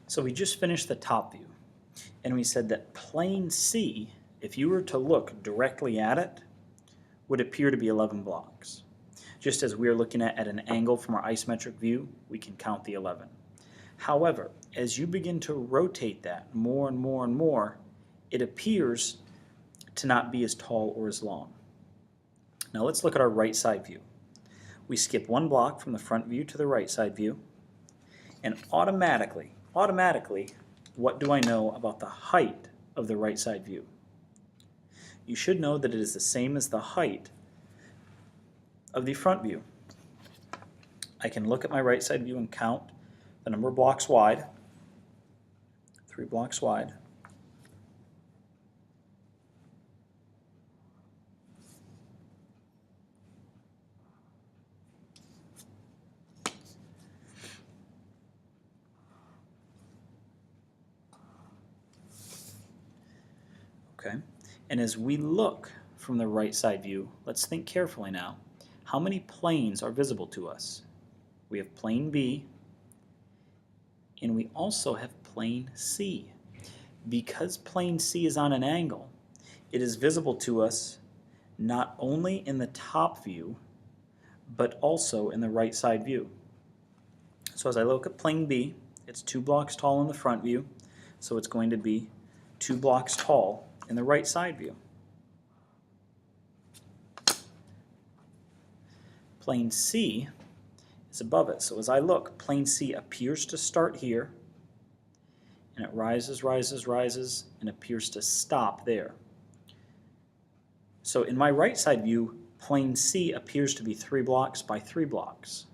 So we just finished the top view, and we said that plane C, if you were to look directly at it, would appear to be 11 blocks. Just as we're looking at an angle from our isometric view, we can count the 11. However, as you begin to rotate that more and more and more, it appears to not be as tall or as long. Now let's look at our right side view. We skip one block from the front view to the right side view, and automatically, what do I know about the height of the right side view? You should know that it is the same as the height of the front view. I can look at my right side view and count the number of blocks wide, 3 blocks wide. Okay, and as we look from the right side view, let's think carefully now. How many planes are visible to us? We have plane B, and we also have plane C. Because plane C is on an angle, it is visible to us not only in the top view, but also in the right side view. So as I look at plane B, it's 2 blocks tall in the front view, so it's going to be 2 blocks tall in the right side view. Plane C is above it, so as I look, plane C appears to start here, and it rises, rises, rises, and appears to stop there. So in my right side view, plane C appears to be 3 blocks by 3 blocks.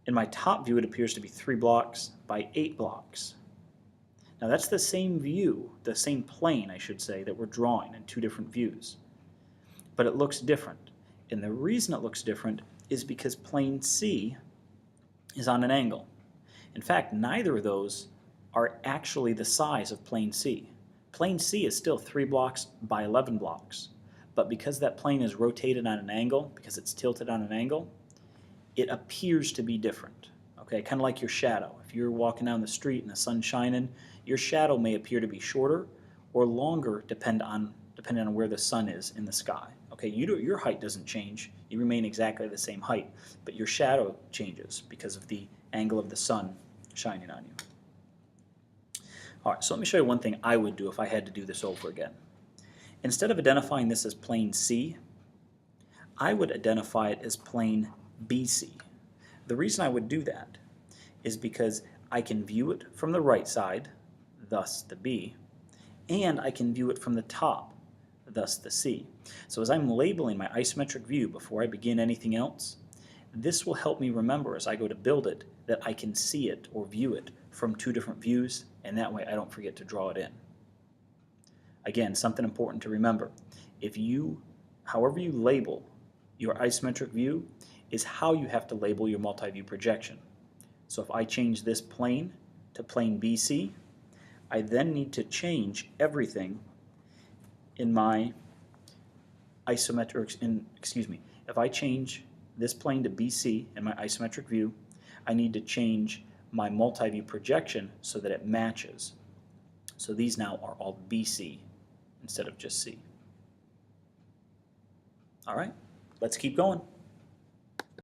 In my top view, it appears to be 3 blocks by 8 blocks. Now that's the same view, the same plane, I should say, that we're drawing in 2 different views. But it looks different. And the reason it looks different is because plane C is on an angle. In fact, neither of those are actually the size of plane C. Plane C is still 3 blocks by 11 blocks. But because that plane is rotated on an angle, because it's tilted on an angle, it appears to be different. Okay, kind of like your shadow. If you're walking down the street and the sun's shining, your shadow may appear to be shorter or longer depending on where the sun is in the sky. Okay, your height doesn't change. You remain exactly the same height, but your shadow changes because of the angle of the sun shining on you. All right, so let me show you one thing I would do if I had to do this over again. Instead of identifying this as plane C, I would identify it as plane BC. The reason I would do that is because I can view it from the right side, thus the B, and I can view it from the top, thus the C. So as I'm labeling my isometric view before I begin anything else, this will help me remember as I go to build it that I can see it or view it from 2 different views, and that way I don't forget to draw it in. Again, something important to remember. However you label your isometric view is how you have to label your multi-view projection. So if I change this plane to plane BC, I then need to change everything in my if I change this plane to BC in my isometric view, I need to change my multi-view projection so that it matches. So these now are all BC instead of just C. All right, let's keep going.